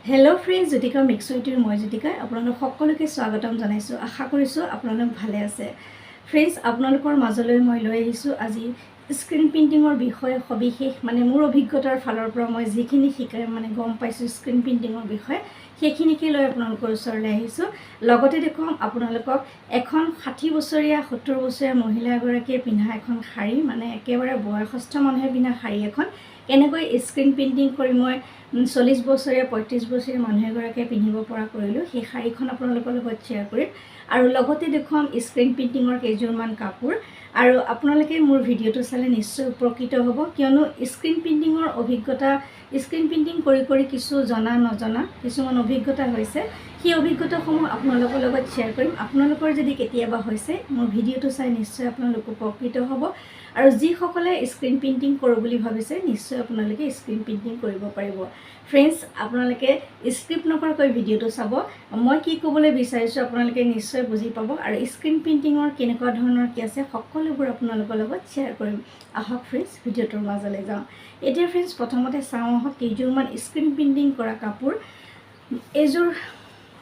Hello friends ज्योतिकामिक्सयटर मैं ज्योतिका आपलोक सकलोके स्वागतम जानाइছো आशा करिছো आपलोक भाले आछे फ्रेंड्स आपलोকৰ মাজলৈ মই লৈ আহিছো আজি স্ক্ৰিন প্ৰিন্টিংৰ বিষয়ে সবিশেষ মানে মোৰ অভিজ্ঞতাৰ ফালৰ পৰা মই যিখিনি শিকাই মানে গম পাইছো স্ক্ৰিন প্ৰিন্টিংৰ বিষয়ে সেইখিনিকে লৈ আপোনালোকৰ ওচৰলৈ আহিছো লগতে দেখুৱাম আপোনালোকক এখন 60 বছৰীয়া 70 বছৰীয়া মহিলা এগৰাকীয়ে পিন্ধা এখন শাড়ী মানে একেবাৰে বয়সস্থ মানুহে পিন্ধা শাড়ী এখন কেনেকৈ স্ক্ৰিন প্ৰিন্টিং কৰি মই 40 বছৰীয়া 35 বছৰীয়া মানুহ এগৰাকীয়ে পিন্ধিব পৰা কৰিলো সেই শাড়ীখন আপোনালোকৰ লগত শ্বেয়াৰ কৰিম আৰু লগতে দেখুৱাম স্ক্ৰিন প্ৰিন্টিংৰ কেইজোৰমান কাপোৰ আৰু আপোনালোকে মোৰ ভিডিওটো চালে নিশ্চয় উপকৃত হ'ব কিয়নো স্ক্ৰিন প্ৰিন্টিংৰ অভিজ্ঞতা স্ক্ৰিন প্ৰিন্টিং কৰি কিছু জনা নজনা কিছুমান অভিজ্ঞতা হৈছে সেই অভিজ্ঞতাসমূহ আপোনালোকৰ লগত শ্বেয়াৰ কৰিম আপোনালোকৰ যদি কেতিয়াবা হৈছে মোৰ ভিডিওটো চাই নিশ্চয় আপোনালোক উপকৃত হ'ব আৰু যি সকলে স্ক্ৰিন প্ৰিন্টিং কৰো বুলি ভাবিছে নিশ্চয় আপোনালোকে স্ক্ৰিন প্ৰিন্টিং কৰিব পাৰিব फ्रेंड्स আপোনালোকে স্ক্ৰিপ্ট নকৰাকৈ ভিডিওটো চাব মই কি ক'বলৈ বিচাৰিছো আপোনালোকে নিশ্চয় বুজি পাব আৰু স্ক্ৰিন প্ৰিন্টিংৰ কেনেকুৱা ধৰণৰ কি আছে সকলোবোৰ আপোনালোকৰ লগত শ্বেয়াৰ কৰিম আহক फ्रेंड्स ভিডিওটোৰ মাজলৈ যাওঁ এতিয়া फ्रेंड्स প্ৰথমতে চাওঁ আহক কেইজোৰমান স্ক্ৰিন প্ৰিন্টিং কৰা কাপোৰ এজোৰ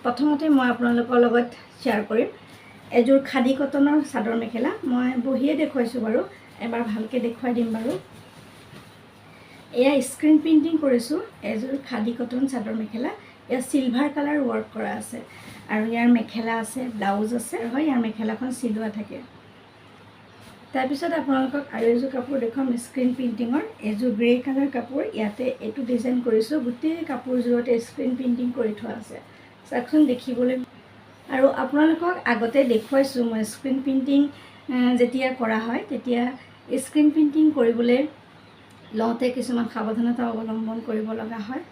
প্ৰথমতে মই আপোনালোকৰ লগত শ্বেয়াৰ কৰিম এজোৰ খাদি কটনৰ চাদৰ মেখেলা মই বহিয়ে দেখুৱাইছো বাৰু এবাৰ ভালকে দেখুৱাই দিম বাৰু এয়া স্ক্ৰিন প্ৰিন্টিং কৰিছো এজোৰ খাদি কটন চাদৰ মেখেলা এয়া সিলভাৰ কালাৰ ওয়াৰ্ক কৰা আছে আৰু ইয়াৰ মেখেলা আছে ব্লাউজ আছে হয় ইয়াৰ মেখেলাখন সিলোৱা থাকে তাৰ পিছত আপোনালোকক আৰু এজোৰ কাপোৰ দেখুৱাম স্ক্ৰিন প্ৰিন্টিংৰ এজোৰ গ্ৰে কালাৰ কাপোৰ ইয়াতে এটো ডিজাইন কৰিছো গোটেই কাপোৰজোৰতে স্ক্ৰিন প্ৰিন্টিং কৰি থোৱা আছে চাকচোন দেখিবলৈ আৰু আপোনালোকক আগতে দেখুৱাইছো মই স্ক্ৰিন প্ৰিন্টিং যেতিয়া কৰা হয় তেতিয়া স্ক্ৰিন প্ৰিন্টিং কৰিবলৈ লওঁতে কিছুমান সাৱধানতা অৱলম্বন কৰিব লগা হয়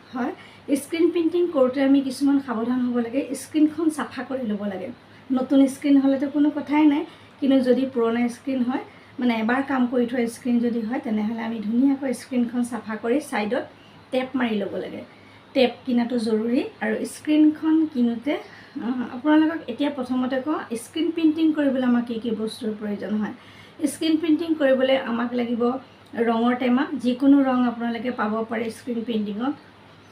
স্ক্ৰিন প্ৰিন্টিং কৰোতে আমি কিছুমান সাৱধান হ'ব লাগে স্ক্ৰিনখন সাফা কৰি ল'ব লাগে নতুন স্ক্ৰিন হলেতো কোনো কথাই নাই কিন্তু যদি পুৰণা স্ক্ৰিন হয় মানে এবাৰ কাম কৰি থোৱা স্ক্ৰিন যদি হয় তেনেহলে আমি ধুনীয়াকৈ স্ক্ৰিনখন সাফা কৰি সাইডত টেপ মাৰি ল'ব লাগে টেপ কিনাটো জৰুৰী আৰু স্ক্ৰিনখন কিনোতে আপোনালোকক এতিয়া প্ৰথমতে কওঁ স্ক্ৰিন প্ৰিন্টিং কৰিবলৈ আমাক কি বস্তুৰ প্ৰয়োজন হয় স্ক্ৰিন প্ৰিন্টিং কৰিবলৈ আমাক লাগিব ৰঙৰ টেমা যিকোনো ৰং আপোনালোকে পাব পাৰে screen প্ৰিন্টিংত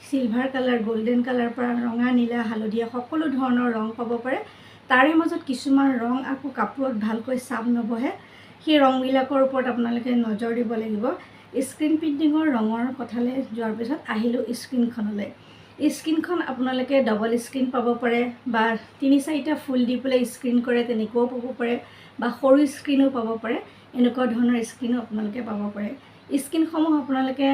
silver colour golden colour পৰা ৰঙা নীলা হালধীয়া সকলো ধৰণৰ ৰং পাব পাৰে তাৰে মাজত কিছুমান ৰং আকৌ কাপোৰত ভালকৈ ছাপ নবহে সেই ৰংবিলাকৰ ওপৰত আপোনালোকে নজৰ দিব লাগিব স্ক্ৰিন প্ৰিন্টিংৰ ৰঙৰ কথালে যোৱাৰ পিছত আহিলো স্ক্ৰিনখনলৈ স্ক্ৰিনখন আপোনালোকে ডাবল স্ক্ৰিন পাব পাৰে বা 3-4টা ফুল দি পেলাই স্ক্ৰিন কৰে তেনেকুৱাও পাব পাৰে বা সৰু স্ক্ৰিনো পাব পাৰে এনেকুৱা ধৰণৰ স্ক্ৰিনো আপোনালোকে পাব পাৰে স্ক্ৰিনসমূহ আপোনালোকে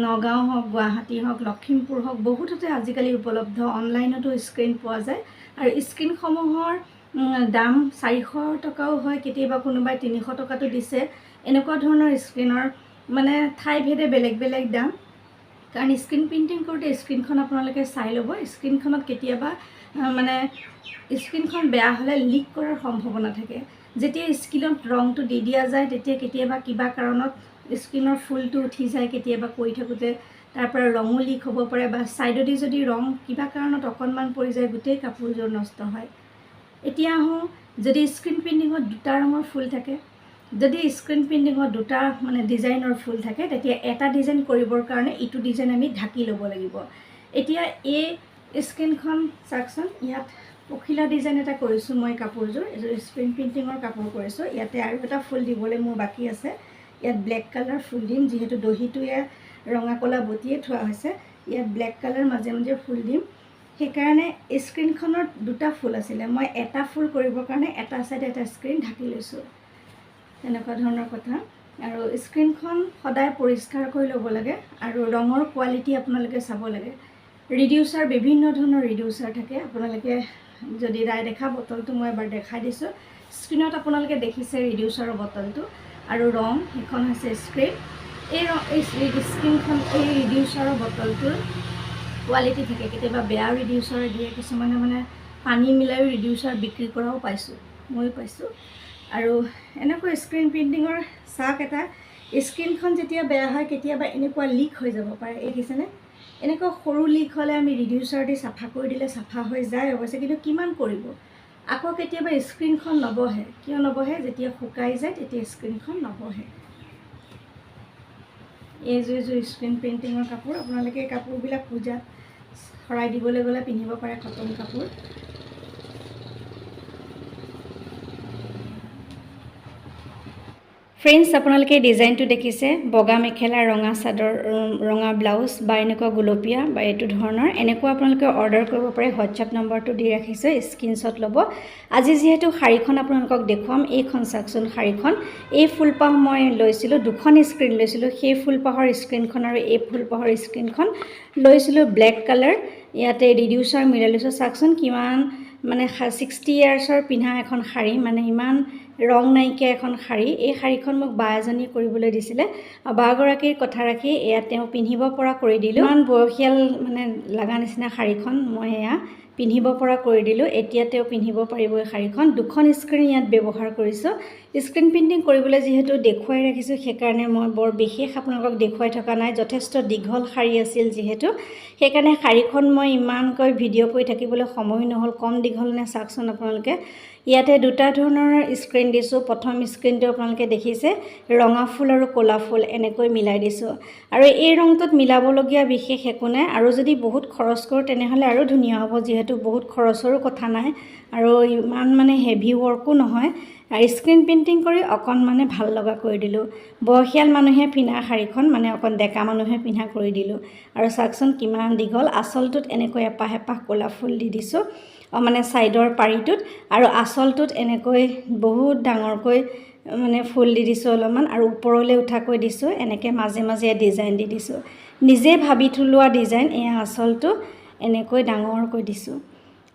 নগাঁও হওক গুৱাহাটী হওক লখিমপুৰ হওক বহুততে আজিকালি উপলব্ধ অনলাইনতো স্ক্ৰিন পোৱা যায় আৰু স্ক্ৰিনসমূহৰ দাম 400 টকাও হয় কেতিয়াবা কোনোবাই 300 টকাটো দিছে এনেকুৱা ধৰণৰ স্ক্ৰিনৰ মানে ঠাই ভেদে বেলেগ বেলেগ দাম কাৰণ স্ক্ৰিন প্ৰিন্টিং কৰোতে স্ক্ৰিনখন আপোনালোকে চাই ল'ব স্ক্ৰিনখনত কেতিয়াবা মানে স্ক্ৰিনখন বেয়া হ'লে লিক কৰাৰ সম্ভাৱনা থাকে যেতিয়া স্ক্ৰিনত ৰংটো দি দিয়া যায় তেতিয়া কেতিয়াবা কিবা কাৰণত স্ক্ৰিনৰ ফুলটো উঠি যায় কেতিয়াবা কৰি থাকোতে তাৰ পৰা ৰঙো লিক হ'ব পাৰে বা সাইডদি যদি ৰং কিবা কাৰণত অকনমান পৰি যায় গোটেই কাপোৰজোৰ নষ্ট হয় এতিয়া আহো যদি স্ক্ৰিন প্ৰিন্টিংত দুটা ৰঙৰ ফুল থাকে যদি স্ক্ৰিন প্ৰিন্টিংত দুটা মানে ডিজাইনৰ ফুল থাকে তেতিয়া এটা ডিজাইন কৰিবৰ কাৰণে ইটো ডিজাইন আমি ঢাকি ল'ব লাগিব এতিয়া এই স্ক্ৰিনখন চাকচোন ইয়াত পখিলা ডিজাইন এটা কৰিছো মই কাপোৰজোৰ এজোৰ স্ক্ৰিন প্ৰিন্টিংৰ কাপোৰ কৰিছো ইয়াতে আৰু এটা ফুল দিবলৈ মোৰ বাকি আছে ইয়াত ব্লেক কালাৰ ফুল দিম যেহেতু দহিটোৱে ৰঙা কলা বটিয়ে থোৱা হৈছে ইয়াত ব্লেক কালাৰ মাজে মাজে ফুল দিম সেইকাৰণে স্ক্ৰিনখনৰ দুটা ফুল আছিলে মই এটা ফুল কৰিবৰ কাৰণে এটা সাইড এটা স্ক্ৰিন ঢাকি লৈছো এনেকুৱা ধৰণৰ কথা আৰু স্ক্ৰিনখন সদায় পৰিষ্কাৰ কৰি ল'ব লাগে আৰু ৰঙৰ কোৱালিটি আপোনালোকে চাব লাগে ৰিডিউচাৰ বিভিন্ন ধৰণৰ ৰিডিউচাৰ থাকে আপোনালোকে যদি ৰায় দেখা বটলটো মই এবাৰ দেখাই দিছো স্ক্ৰিনত আপোনালোকে দেখিছে ৰিডিউচাৰৰ বটলটো আৰু ৰং এখন হৈছে স্ক্ৰিন এই স্ক্ৰিনখন এই ৰিডিউচাৰৰ বটলটোৰ কোৱালিটি থাকে কেতিয়াবা বেয়া ৰিডিউচাৰ দিয়ে কিছুমানে মানে পানী মিলাই ৰিডিউচাৰ বিক্ৰী কৰাও পাইছো মই পাইছো আৰু এনেকৈ স্ক্ৰিন প্ৰিন্টিংৰ সাক এটা স্ক্ৰিনখন যেতিয়া বেয়া হয় কেতিয়াবা এনেকুৱা লিক হৈ যাব পাৰে দেখিছেনে এনেকুৱা সৰু লিক হলে আমি ৰিডিউচাৰ দি সাফা কৰি দিলে সাফা হৈ যায় অৱশ্যে কিন্তু কিমান কৰিব আকৌ কেতিয়াবা স্ক্ৰিনখন নবহে কিয় নবহে যেতিয়া শুকাই যায় তেতিয়া স্ক্ৰিনখন নবহে এই যে স্ক্ৰিন প্ৰিন্টিংৰ কাপোৰ আপোনালোকে কাপোৰবিলাক পূজাত শৰাই দিবলৈ গ'লে পিন্ধিব পাৰে কটন কাপোৰ। ফ্ৰেণ্ডছ, আপোনালোকে ডিজাইনটো দেখিছে, বগা মেখেলা, ৰঙা চাদৰ, ৰঙা ব্লাউজ বা এনেকুৱা গুলপীয়া বা এইটো ধৰণৰ এনেকুৱা আপোনালোকে অৰ্ডাৰ কৰিব পাৰে। হোৱাটছআপ নম্বৰটো দি ৰাখিছোঁ, স্ক্ৰীনশ্বট ল'ব। আজি যিহেতু শাড়ীখন আপোনালোকক দেখুৱাম, এইখন চাওকচোন শাড়ীখন, এই ফুলপাহ মই লৈছিলোঁ, দুখন স্ক্ৰীন লৈছিলোঁ। সেই ফুলপাহৰ স্ক্ৰীনখন আৰু এই ফুলপাহৰ স্ক্ৰীনখন লৈছিলোঁ ব্লেক কালাৰ। ইয়াতে ৰিডিউচাৰ মিলাই লৈছোঁ। চাওকচোন কিমান মানে 60 ইয়াৰ্ছৰ পিন্ধা এখন শাড়ী, মানে ইমান ৰং নাইকিয়া এখন শাড়ী। এই শাড়ীখন মোক বা এজনী কৰিবলৈ দিছিলে। বাগৰাকীৰ কথা ৰাখি এয়া তেওঁ পিন্ধিব পৰা কৰি দিলোঁ। ইমান বয়সীয়াল মানে লগা নিচিনা শাড়ীখন মই এয়া পিন্ধিব পৰা কৰি দিলোঁ। এতিয়া তেওঁ পিন্ধিব পাৰিব এই শাড়ীখন। দুখন স্ক্ৰীন ইয়াত ব্যৱহাৰ কৰিছোঁ। স্ক্ৰীন প্ৰিণ্টিং কৰিবলৈ যিহেতু দেখুৱাই ৰাখিছোঁ, সেইকাৰণে মই বৰ বিশেষ আপোনালোকক দেখুৱাই থকা নাই। যথেষ্ট দীঘল শাড়ী আছিল যিহেতু, সেইকাৰণে শাড়ীখন মই ইমানকৈ ভিডিঅ' কৰি থাকিবলৈ সময় নহ'ল। কম দীঘল নে চাওকচোন আপোনালোকে। ইয়াতে দুটা ধৰণৰ স্ক্ৰীন দিছোঁ। প্ৰথম স্ক্ৰীনটো আপোনালোকে দেখিছে, ৰঙা ফুল আৰু ক'লা ফুল এনেকৈ মিলাই দিছোঁ। আৰু এই ৰংটোত মিলাবলগীয়া বিশেষ একো নাই। আৰু যদি বহুত খৰচ কৰোঁ তেনেহ'লে আৰু ধুনীয়া হ'ব, যিহেতু বহুত খৰচৰো কথা নাই আৰু ইমান মানে হেভি ৱৰ্কো নহয়। আৰু স্ক্ৰীন প্ৰিণ্টিং কৰি অকণমানে ভাল লগা কৰি দিলোঁ। বয়সীয়াল মানুহে পিন্ধা শাড়ীখন মানে অকণ ডেকা মানুহে পিন্ধা কৰি দিলোঁ। আৰু চাওকচোন কিমান দীঘল। আঁচলটোত এনেকৈ এপাহ এপাহ ক'লা ফুল দি দিছোঁ, মানে ছাইডৰ পাৰিটোত। আৰু আঁচলটোত এনেকৈ বহুত ডাঙৰকৈ মানে ফুল দি দিছোঁ অলপমান, আৰু ওপৰলৈ উঠাকৈ দিছোঁ। এনেকৈ মাজে মাজে ডিজাইন দি দিছোঁ, নিজে ভাবি থোৱা ডিজাইন। এয়া আঁচলটো এনেকৈ ডাঙৰকৈ দিছোঁ।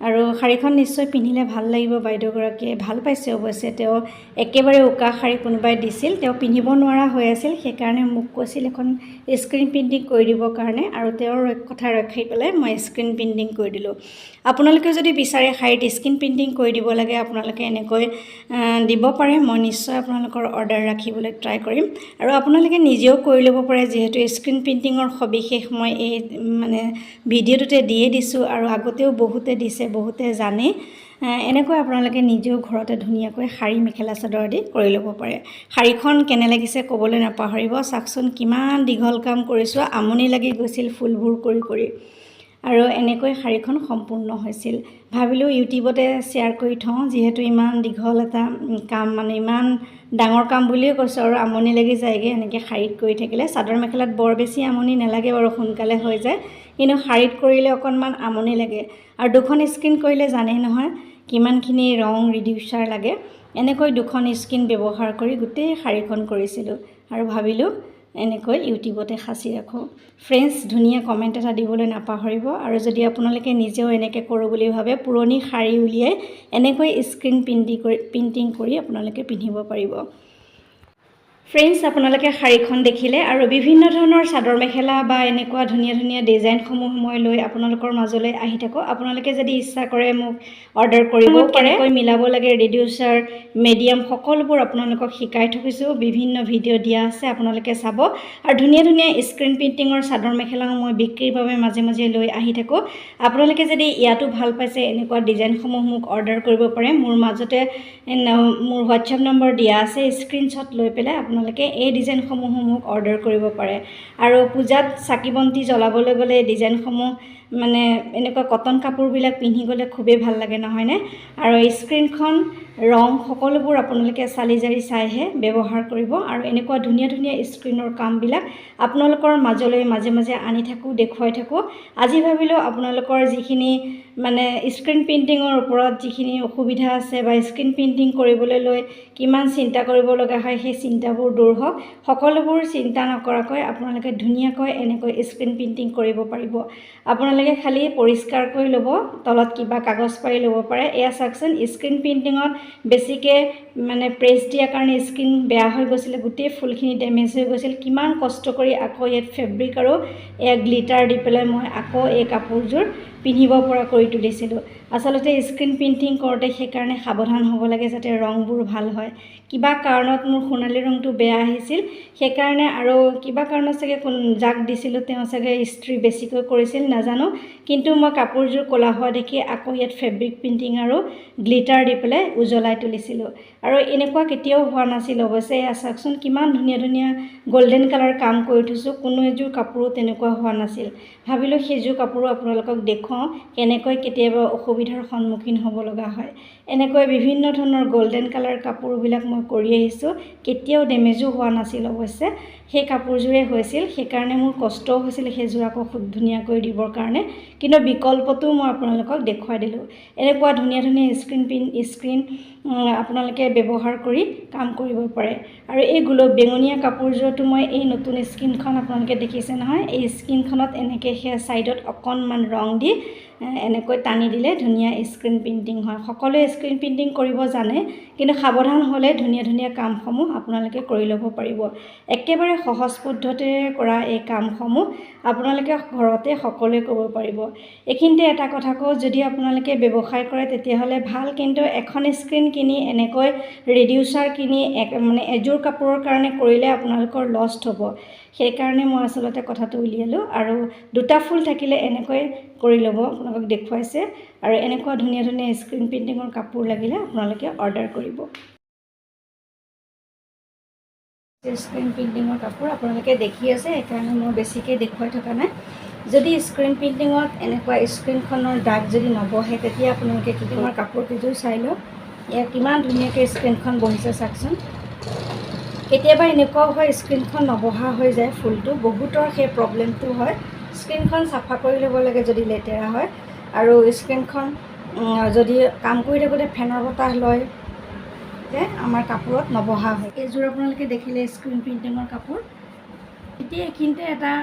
আৰু শাড়ীখন নিশ্চয় পিন্ধিলে ভাল লাগিব। বাইদেউগৰাকীয়ে ভাল পাইছে অৱশ্যে। তেওঁ একেবাৰে উকা শাড়ী কোনোবাই দিছিল, তেওঁ পিন্ধিব নোৱাৰা হৈ আছিল, সেইকাৰণে মোক কৈছিল এখন স্ক্ৰীন প্ৰিণ্টিং কৰি দিবৰ কাৰণে। আৰু তেওঁৰ কথা ৰাখি পেলাই মই স্ক্ৰীন প্ৰিণ্টিং কৰি দিলোঁ। আপোনালোকে যদি বিচাৰে শাড়ীত স্ক্ৰীন প্ৰিণ্টিং কৰি দিব লাগে, আপোনালোকে এনেকৈ দিব পাৰে। মই নিশ্চয় আপোনালোকৰ অৰ্ডাৰ ৰাখিবলৈ ট্ৰাই কৰিম। আৰু আপোনালোকে নিজেও কৰি ল'ব পাৰে, যিহেতু স্ক্ৰীন প্ৰিণ্টিঙৰ সবিশেষ মই এই মানে ভিডিঅ'টোতে দিয়ে দিছোঁ, আৰু আগতেও বহুতে দিছে, বহুতে জানে। এনেকৈ আপোনালোকে নিজেও ঘৰতে ধুনীয়াকৈ শাড়ী মেখেলা চাদৰ আদি কৰি ল'ব পাৰে। শাড়ীখন কেনে লাগিছে ক'বলৈ নাপাহৰিব। চাওকচোন কিমান দীঘল কাম কৰিছোঁ, আমনি লাগি গৈছিল ফুলবোৰ কৰি কৰি। আৰু এনেকৈ শাড়ীখন সম্পূৰ্ণ হৈছিল। ভাবিলোঁ ইউটিউবতে শ্বেয়াৰ কৰি থওঁ, যিহেতু ইমান দীঘল এটা কাম, মানে ইমান ডাঙৰ কাম বুলিয়ে কৈছোঁ, আৰু আমনি লাগি যায়গৈ এনেকৈ শাড়ীত কৰি থাকিলে। চাদৰ মেখেলাত বৰ বেছি আমনি নালাগে বাৰু, সোনকালে হৈ যায়, কিন্তু শাড়ীত কৰিলে অকণমান আমনি লাগে। আৰু দুখন স্ক্ৰীন কৰিলে জানেই নহয় কিমানখিনি ৰং ৰিডিউচাৰ লাগে। এনেকৈ দুখন স্ক্ৰীন ব্যৱহাৰ কৰি গোটেই শাড়ীখন কৰিছিলোঁ, আৰু ভাবিলোঁ এনেকৈ ইউটিউবতে সাঁচি ৰাখোঁ। ফ্ৰেণ্ডছ, ধুনীয়া কমেণ্ট এটা দিবলৈ নাপাহৰিব। আৰু যদি আপোনালোকে নিজেও এনেকৈ কৰোঁ বুলি ভাবে, পুৰণি শাড়ী উলিয়াই এনেকৈ স্ক্ৰীন প্ৰিণ্টিং কৰি আপোনালোকে পিন্ধিব পাৰিব। ফ্ৰেণ্ডছ, আপোনালোকে শাড়ীখন দেখিলে, আৰু বিভিন্ন ধৰণৰ চাদৰ মেখেলা বা এনেকুৱা ধুনীয়া ধুনীয়া ডিজাইনসমূহ মই লৈ আপোনালোকৰ মাজলৈ আহি থাকোঁ। আপোনালোকে যদি ইচ্ছা কৰে মোক অৰ্ডাৰ কৰিব পাৰে। কেনেকৈ মিলাব লাগে ৰিডিউচাৰ, মিডিয়াম সকলোবোৰ আপোনালোকক শিকাই থৈছোঁ। বিভিন্ন ভিডিঅ' দিয়া আছে, আপোনালোকে চাব। আৰু ধুনীয়া ধুনীয়া স্ক্ৰীন প্ৰিণ্টিঙৰ চাদৰ মেখেলাও মই বিক্ৰীৰ বাবে মাজে মাজে লৈ আহি থাকোঁ। আপোনালোকে যদি ইয়াতো ভাল পাইছে, এনেকুৱা ডিজাইনসমূহ মোক অৰ্ডাৰ কৰিব পাৰে। মোৰ মাজতে মোৰ হোৱাটছআপ নম্বৰ দিয়া আছে, স্ক্ৰীনশ্বট লৈ পেলাই আপোনালোকে এই ডিজাইনসমূহো মোক অৰ্ডাৰ কৰিব পাৰে। আৰু পূজাত চাকি বন্তি জ্বলাবলৈ গ'লে এই ডিজাইনসমূহ মানে এনেকুৱা কটন কাপোৰবিলাক পিন্ধি গ'লে খুবেই ভাল লাগে, নহয়নে? আৰু স্ক্ৰীনখন, ৰং সকলোবোৰ আপোনালোকে চালি জাৰি চাইহে ব্যৱহাৰ কৰিব। আৰু এনেকুৱা ধুনীয়া ধুনীয়া স্ক্ৰীনৰ কামবিলাক আপোনালোকৰ মাজলৈ মাজে মাজে আনি থাকোঁ, দেখুৱাই থাকোঁ। আজি ভাবিলোঁ আপোনালোকৰ যিখিনি মানে স্ক্ৰীন প্ৰিণ্টিঙৰ ওপৰত যিখিনি অসুবিধা আছে, বা স্ক্ৰীন প্ৰিণ্টিং কৰিবলৈ লৈ কিমান চিন্তা কৰিব লগা হয়, সেই চিন্তাবোৰ দূৰ হওক। সকলোবোৰ চিন্তা নকৰাকৈ আপোনালোকে ধুনীয়াকৈ এনেকৈ স্ক্ৰীন প্ৰিণ্টিং কৰিব পাৰিব। আপোনালোকে খালি পৰিষ্কাৰকৈ ল'ব, তলত কিবা কাগজ পাৰি ল'ব পাৰে। এয়া চাওকচোন, স্ক্ৰীন প্ৰিণ্টিঙত বেছিকৈ মানে প্ৰেছ দিয়াৰ কাৰণে স্ক্ৰীন বেয়া হৈ গৈছিলে, গোটেই ফুলখিনি ডেমেজ হৈ গৈছিল। কিমান কষ্ট কৰি আকৌ ইয়াত ফেব্ৰিক আৰু এয়া গ্লিটাৰ দি পেলাই মই আকৌ এই কাপোৰযোৰ পিন্ধিব পৰা কৰি তুলিছিলোঁ। আচলতে স্ক্ৰীন প্ৰিণ্টিং কৰোঁতে সেইকাৰণে সাৱধান হ'ব লাগে, যাতে ৰংবোৰ ভাল হয়। কিবা কাৰণত মোৰ সোণালী ৰংটো বেয়া আহিছিল, সেইকাৰণে, আৰু কিবা কাৰণত চাগে যাক দিছিলোঁ তেওঁ চাগে ইস্ত্ৰি বেছিকৈ কৰিছিল, নাজানো। কিন্তু মই কাপোৰযোৰ ক'লা হোৱা দেখি আকৌ ইয়াত ফেব্ৰিক প্ৰিণ্টিং আৰু গ্লিটাৰ দি পেলাই উজ্বলাই উজ্বলাই তুলিছিলোঁ আৰু এনেকুৱা কেতিয়াও হোৱা নাছিল অৱশ্যে চাওকচোন কিমান ধুনীয়া ধুনীয়া গোল্ডেন কালাৰ কাম কৰি থৈছোঁ কোনো এযোৰ কাপোৰো তেনেকুৱা হোৱা নাছিল ভাবিলোঁ সেইযোৰ কাপোৰো আপোনালোকক দেখুৱাওঁ কেনেকৈ কেতিয়াবা অসুবিধাৰ সন্মুখীন হ'ব লগা হয় এনেকৈ বিভিন্ন ধৰণৰ গোল্ডেন কালাৰ কাপোৰবিলাক মই কৰি আহিছোঁ কেতিয়াও ডেমেজো হোৱা নাছিল অৱশ্যে সেই কাপোৰযোৰে হৈছিল সেইকাৰণে মোৰ কষ্টও হৈছিল সেইযোৰ আকৌ খুব ধুনীয়াকৈ দিবৰ কাৰণে কিন্তু বিকল্পটো মই আপোনালোকক দেখুৱাই দিলোঁ এনেকুৱা ধুনীয়া ধুনীয়া স্ক্ৰীন আপোনালোকে ব্যৱহাৰ কৰি কাম কৰিব পাৰে আৰু এই বেঙুনীয়া কাপোৰযোৰতো মই এই নতুন স্ক্ৰীনখন আপোনালোকে দেখিছে নহয় এই স্ক্ৰীনখনত এনেকৈ সেই ছাইডত অকণমান ৰং দি এনেকৈ টানি দিলে ধুনীয়া স্ক্ৰীন প্ৰিণ্টিং হয় সকলোৱে স্ক্ৰীন প্ৰিণ্টিং কৰিব জানে কিন্তু সাৱধান হ'লে ধুনীয়া ধুনীয়া কামসমূহ আপোনালোকে কৰি ল'ব পাৰিব একেবাৰে সহজ পদ্ধতিৰে কৰা এই কামসমূহ আপোনালোকে ঘৰতে সকলোৱে কৰিব পাৰিব এইখিনিতে এটা কথা কওঁ যদি আপোনালোকে ব্যৱসায় কৰে তেতিয়াহ'লে ভাল কিন্তু এখন স্ক্ৰীন কিনি এনেকৈ ৰিডিউচাৰ কিনি মানে এযোৰ কাপোৰৰ কাৰণে কৰিলে আপোনালোকৰ লষ্ট হ'ব সেইকাৰণে মই আচলতে কথাটো উলিয়ালোঁ আৰু দুটা ফুল থাকিলে এনেকৈ কৰি ল'ব আপোনালোকক দেখুৱাইছে আৰু এনেকুৱা ধুনীয়া ধুনীয়া স্ক্ৰীন প্ৰিণ্টিঙৰ কাপোৰ লাগিলে আপোনালোকে অৰ্ডাৰ কৰিব স্ক্ৰীন প্ৰিণ্টিঙৰ কাপোৰ আপোনালোকে দেখি আছে সেইকাৰণে মই বেছিকৈ দেখুৱাই থকা নাই যদি স্ক্ৰীন প্ৰিণ্টিঙত এনেকুৱা স্ক্ৰীনখনৰ দাগ যদি নবহে তেতিয়া আপোনালোকে কেতিয়াবা কাপোৰকেইযোৰ চাই লওক ইয়াত কিমান ধুনীয়াকৈ স্ক্ৰীনখন বহিছে চাওকচোন কেতিয়াবা এনেকুৱাও হয় স্ক্ৰীনখন নবহা হৈ যায় ফুলটো বহুতৰ সেই প্ৰব্লেমটো হয় স্ক্ৰীনখন চাফা কৰি ল'ব লাগে যদি লেতেৰা হয় আৰু স্ক্ৰীনখন যদি কাম কৰি থাকোঁতে ফেনৰ বতাহ লয় যে আমাৰ কাপোৰত নবহা হয় এইযোৰ আপোনালোকে দেখিলে স্ক্ৰীন প্ৰিণ্টিঙৰ কাপোৰ এতিয়া এইখিনিতে এটা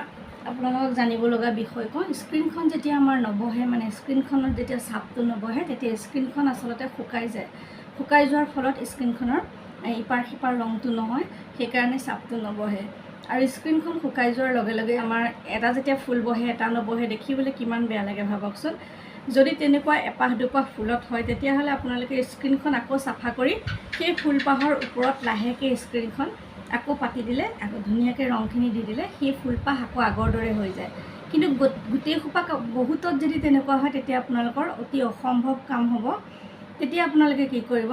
আপোনালোকক জানিব লগা বিষয় কওঁ স্ক্ৰীনখন যেতিয়া আমাৰ নবহে মানে স্ক্ৰীনখনত যেতিয়া চাপটো নবহে তেতিয়া স্ক্ৰীনখন আচলতে শুকাই যোৱাৰ ফলত স্ক্ৰীনখনৰ ইপাৰ সিপাৰ ৰংটো নহয় সেইকাৰণে চাপটো নবহে আৰু স্ক্ৰীনখন শুকাই যোৱাৰ লগে লগে আমাৰ এটা যেতিয়া ফুল বহে এটা নবহে দেখিবলৈ কিমান বেয়া লাগে ভাবকচোন যদি তেনেকুৱা এপাহ দুপাহ ফুলত হয় তেতিয়াহ'লে আপোনালোকে স্ক্ৰীনখন আকৌ চাফা কৰি সেই ফুলপাহৰ ওপৰত লাহেকৈ স্ক্ৰীনখন আকৌ পাতি দিলে আকৌ ধুনীয়াকৈ ৰংখিনি দি দিলে সেই ফুলপাহ আকৌ আগৰ দৰে হৈ যায় কিন্তু গোটেই সোপা বহুতত যদি তেনেকুৱা হয় তেতিয়া আপোনালোকৰ অতি অসম্ভৱ কাম হ'ব তেতিয়া আপোনালোকে কি কৰিব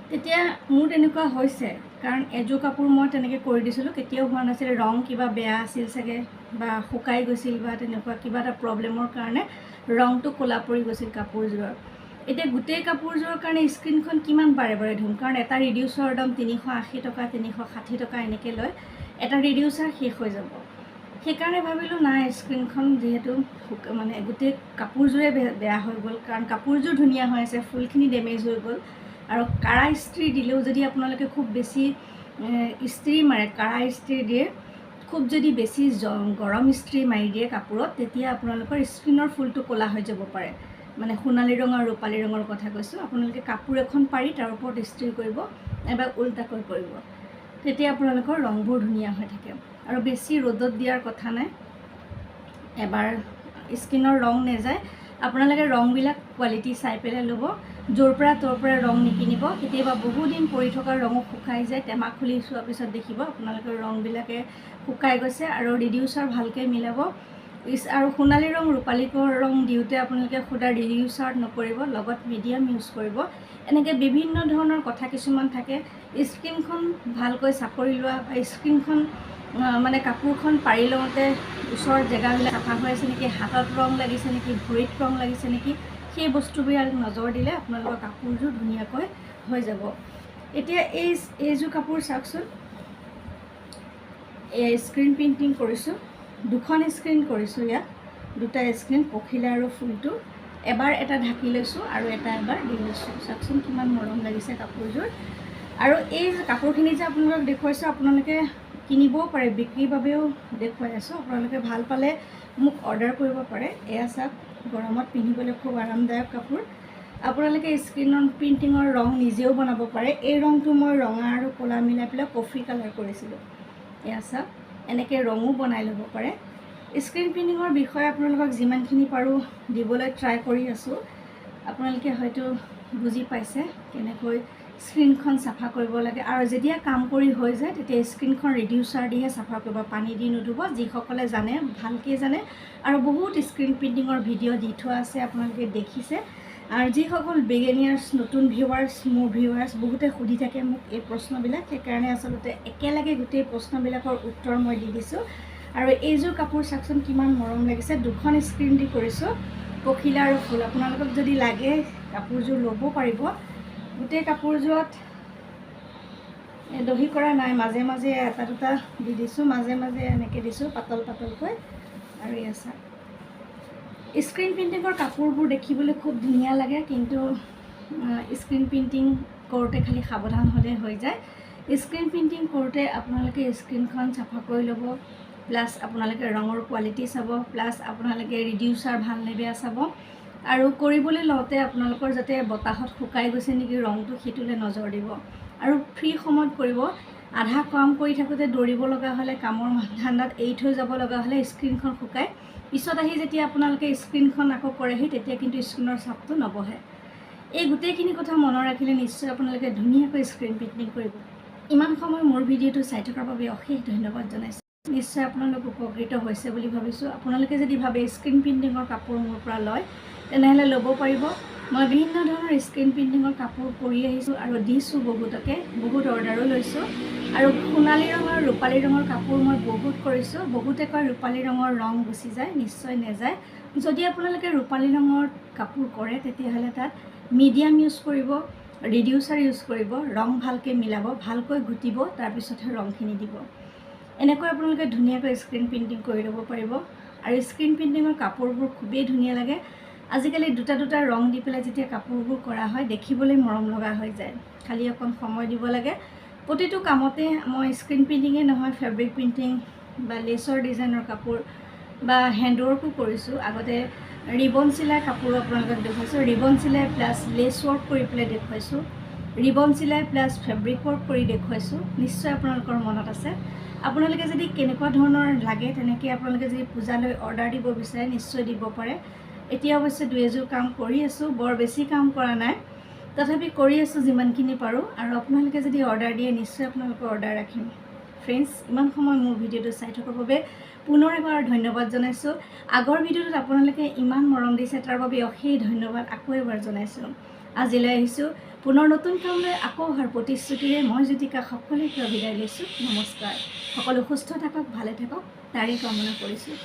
তেতিয়া মোৰ তেনেকুৱা হৈছে কাৰণ এযোৰ কাপোৰ মই তেনেকৈ কৰি দিছিলোঁ কেতিয়াও হোৱা নাছিল ৰং কিবা বেয়া আছিল চাগে বা শুকাই গৈছিল বা তেনেকুৱা কিবা এটা প্ৰব্লেমৰ কাৰণে ৰংটো ক'লা পৰি গৈছিল কাপোৰযোৰৰ এতিয়া গোটেই কাপোৰযোৰৰ কাৰণে স্ক্ৰীনখন কিমান বাৰে বাৰে ধুম কাৰণ এটা ৰিডিউচাৰৰ দাম 380 টকা 360 টকা এনেকৈ লয় এটা ৰিডিউচাৰ শেষ হৈ যাব সেইকাৰণে ভাবিলোঁ নাই স্ক্ৰীনখন যিহেতু মানে গোটেই কাপোৰযোৰে বেয়া হৈ গ'ল কাৰণ কাপোৰযোৰ ধুনীয়া হৈ আছে ফুলখিনি ডেমেজ হৈ গ'ল আৰু কাঢ়া ইস্ত্ৰি দিলেও যদি আপোনালোকে খুব বেছি ইস্ত্ৰি মাৰে কাঢ়া ইস্ত্ৰি দিয়ে খুব যদি বেছি গৰম ইস্ত্ৰি মাৰি দিয়ে কাপোৰত তেতিয়া আপোনালোকৰ স্ক্ৰীনৰ ফুলটো ক'লা হৈ যাব পাৰে মানে সোণালী ৰং আৰু ৰূপালী ৰঙৰ কথা কৈছোঁ আপোনালোকে কাপোৰ এখন পাৰি তাৰ ওপৰত ইস্ত্ৰি কৰিব এবাৰ উল্টাকৈ কৰিব তেতিয়া আপোনালোকৰ ৰংবোৰ ধুনীয়া হৈ থাকে আৰু বেছি ৰ'দত দিয়াৰ কথা নাই এবাৰ স্কিনৰ ৰং নেযায় আপোনালোকে ৰংবিলাক কোৱালিটি চাই পেলাই ল'ব য'ৰ পৰা তোৰ পৰা ৰং নিকিনিব কেতিয়াবা বহুদিন পৰি থকা ৰঙো শুকাই যায় টেমা খুলি চোৱাৰ পিছত দেখিব আপোনালোকৰ ৰংবিলাকে শুকাই গৈছে আৰু ৰিডিউচাৰ ভালকৈ মিলাব আৰু সোণালী ৰং ৰূপালী ৰং দিওঁতে আপোনালোকে খুদা ৰিডিউচাৰ নকৰিব লগত মিডিয়াম ইউজ কৰিব এনেকৈ বিভিন্ন ধৰণৰ কথা কিছুমান থাকে স্কিনখন ভালকৈ চাপৰি লোৱা বা স্কিনখন মানে কাপোৰখন পাৰি লওঁতে ওচৰৰ জেগাবিলাক চাফা হৈ আছে নেকি হাতত ৰং লাগিছে নেকি ভৰিত ৰং লাগিছে নেকি সেই বস্তুবিলাক নজৰ দিলে আপোনালোকৰ কাপোৰযোৰ ধুনীয়াকৈ হৈ যাব এতিয়া এইযোৰ কাপোৰ চাওকচোন এই স্ক্ৰীন প্ৰিণ্টিং কৰিছোঁ দুখন স্ক্ৰীন কৰিছোঁ ইয়াত দুটা স্ক্ৰীন পখিলা আৰু ফুলটো এবাৰ এটা ঢাকি লৈছোঁ আৰু এটা এবাৰ দি লৈছোঁ চাওকচোন কিমান মৰম লাগিছে কাপোৰযোৰ আৰু এই কাপোৰখিনি যে আপোনালোকক দেখুৱাইছোঁ আপোনালোকে কিনিবও পাৰে বিক্ৰীৰ বাবেও দেখুৱাই আছোঁ আপোনালোকে ভাল পালে মোক অৰ্ডাৰ কৰিব পাৰে এয়া চাওক গৰমত পিন্ধিবলৈ খুব আৰামদায়ক কাপোৰ আপোনালোকে স্ক্ৰীনৰ প্ৰিণ্টিঙৰ ৰং নিজেও বনাব পাৰে এই ৰংটো মই ৰঙা আৰু ক'লা মিলাই পেলাই কফি কালাৰ কৰিছিলোঁ এয়া চাওক এনেকৈ ৰঙো বনাই ল'ব পাৰে স্ক্ৰীন প্ৰিণ্টিঙৰ বিষয়ে আপোনালোকক যিমানখিনি পাৰোঁ দিবলৈ ট্ৰাই কৰি আছোঁ আপোনালোকে হয়তো বুজি পাইছে কেনেকৈ স্ক্ৰীনখন চাফা কৰিব লাগে আৰু যেতিয়া কাম কৰি হৈ যায় তেতিয়া স্ক্ৰীনখন ৰিডিউচাৰ দিহে চাফা কৰিব পানী দি নুধুব যিসকলে জানে ভালকৈ জানে আৰু বহুত স্ক্ৰীন প্ৰিণ্টিঙৰ ভিডিঅ' দি থোৱা আছে আপোনালোকে দেখিছে আৰু যিসকল বিগিনাৰ্ছ নতুন ভিউৱাৰ্ছ মোৰ ভিউৱাৰ্ছ বহুতে সুধি থাকে মোক এই প্ৰশ্নবিলাক, সেইকাৰণে আচলতে একেলগে গোটেই প্ৰশ্নবিলাকৰ উত্তৰ মই দি দিছোঁ। আৰু এইযোৰ কাপোৰ চাওকচোন কিমান মৰম লাগিছে, দুখন স্ক্ৰীন দি কৰিছোঁ, পখিলা আৰু ফুল। আপোনালোকক যদি লাগে কাপোৰযোৰ ল'ব পাৰিব। গোটেই কাপোৰযোৰত দহি কৰা নাই, মাজে মাজে এটা দুটা দি দিছোঁ, মাজে মাজে এনেকৈ দিছোঁ পাতল পাতলকৈ। আৰু এই চাওক স্ক্ৰীন প্ৰিণ্টিঙৰ কাপোৰবোৰ দেখিবলৈ খুব ধুনীয়া লাগে, কিন্তু স্ক্ৰীন প্ৰিণ্টিং কৰোঁতে খালি সাৱধান হ'লে হৈ যায়। স্ক্ৰীন প্ৰিণ্টিং কৰোঁতে আপোনালোকে স্ক্ৰীনখন চাফা কৰি ল'ব, প্লাছ আপোনালোকে ৰঙৰ কোৱালিটি চাব, প্লাছ আপোনালোকে ৰিডিউচাৰ ভাল নে বেয়া চাব। আৰু কৰিবলৈ লওঁতে আপোনালোকৰ যাতে বতাহত শুকাই গৈছে নেকি ৰংটো সেইটোলৈ নজৰ দিব। আৰু ফ্ৰী সময়ত কৰিব, আধা কাম কৰি থাকোঁতে দৌৰিব লগা হ'লে, কামৰ ধান্দাত এৰি থৈ যাব লগা হ'লে স্ক্ৰীনখন শুকাই পিছত আহি যেতিয়া আপোনালোকে স্ক্ৰীনখন আকৌ কৰেহি তেতিয়া কিন্তু স্ক্ৰীনৰ চাপটো নবহে। এই গোটেইখিনি কথা মনত ৰাখিলে নিশ্চয় আপোনালোকে ধুনীয়াকৈ স্ক্ৰীন প্ৰিণ্টিং কৰিব। ইমান সময় মোৰ ভিডিঅ'টো চাই থকাৰ বাবে অশেষ ধন্যবাদ জনাইছোঁ। নিশ্চয় আপোনালোক উপকৃত হৈছে বুলি ভাবিছোঁ। আপোনালোকে যদি ভাবে স্ক্ৰীন প্ৰিণ্টিঙৰ কাপোৰ মোৰ পৰা লয় তেনেহ'লে ল'ব পাৰিব। মই বিভিন্ন ধৰণৰ স্ক্ৰীন প্ৰিণ্টিঙৰ কাপোৰ কৰি আহিছোঁ আৰু দিছোঁ বহুতকে, বহুত অৰ্ডাৰো লৈছোঁ। আৰু সোণালী ৰঙৰ আৰু ৰূপালী ৰঙৰ কাপোৰ মই বহুত কৰিছোঁ। বহুতে কয় ৰূপালী ৰঙৰ ৰং গুচি যায়, নিশ্চয় নেযায়। যদি আপোনালোকে ৰূপালী ৰঙৰ কাপোৰ কৰে তেতিয়াহ'লে তাত মিডিয়াম ইউজ কৰিব, ৰিডিউচাৰ ইউজ কৰিব, ৰং ভালকৈ মিলাব, ভালকৈ ঘুটিব, তাৰপিছতহে ৰংখিনি দিব। এনেকৈ আপোনালোকে ধুনীয়াকৈ স্ক্ৰীন প্ৰিণ্টিং কৰি ল'ব পাৰিব। আৰু স্ক্ৰীন প্ৰিণ্টিঙৰ কাপোৰবোৰ খুবেই ধুনীয়া লাগে। আজিকালি দুটা দুটা ৰং দি পেলাই যেতিয়া কাপোৰবোৰ কৰা হয় দেখিবলৈ মৰম লগা হৈ যায়, খালি অকণ সময় দিব লাগে। প্ৰতিটো কামতে মই স্ক্ৰীন প্ৰিণ্টিঙে নহয়, ফেব্ৰিক প্ৰিণ্টিং বা লেচৰ ডিজাইনৰ কাপোৰ বা হেণ্ডৱৰ্কো কৰিছোঁ। আগতে ৰিবন চিলাই কাপোৰো আপোনালোকক দেখুৱাইছোঁ, ৰিবন চিলাই প্লাছ লেচ ৱৰ্ক কৰি পেলাই দেখুৱাইছোঁ, ৰিবন চিলাই প্লাছ ফেব্ৰিক ৱৰ্ক কৰি দেখুৱাইছোঁ। নিশ্চয় আপোনালোকৰ মনত আছে। আপোনালোকে যদি কেনেকুৱা ধৰণৰ লাগে তেনেকৈ আপোনালোকে যদি পূজালৈ অৰ্ডাৰ দিব বিচাৰে নিশ্চয় দিব পাৰে। এতিয়া অৱশ্যে দুই এযোৰ কাম কৰি আছোঁ, বৰ বেছি কাম কৰা নাই, তথাপি কৰি আছোঁ যিমানখিনি পাৰোঁ। আৰু আপোনালোকে যদি অৰ্ডাৰ দিয়ে নিশ্চয় আপোনালোকৰ অৰ্ডাৰ ৰাখিম। ফ্ৰেণ্ডছ, ইমান সময় মোৰ ভিডিঅ'টো চাই থকাৰ বাবে পুনৰ এবাৰ ধন্যবাদ জনাইছোঁ। আগৰ ভিডিঅ'টোত আপোনালোকে ইমান মৰম দিছে তাৰ বাবে অশেষ ধন্যবাদ আকৌ এবাৰ জনাইছোঁ। আজিলৈ আহিছোঁ পুনৰ নতুন কামলৈ, আকৌ অহাৰ প্ৰতিশ্ৰুতিৰে মই জ্যোতিকা সকলোকে বিদায় লৈছোঁ। নমস্কাৰ। সকলো সুস্থ থাকক, ভালে থাকক তাৰেই কামনা কৰিছোঁ।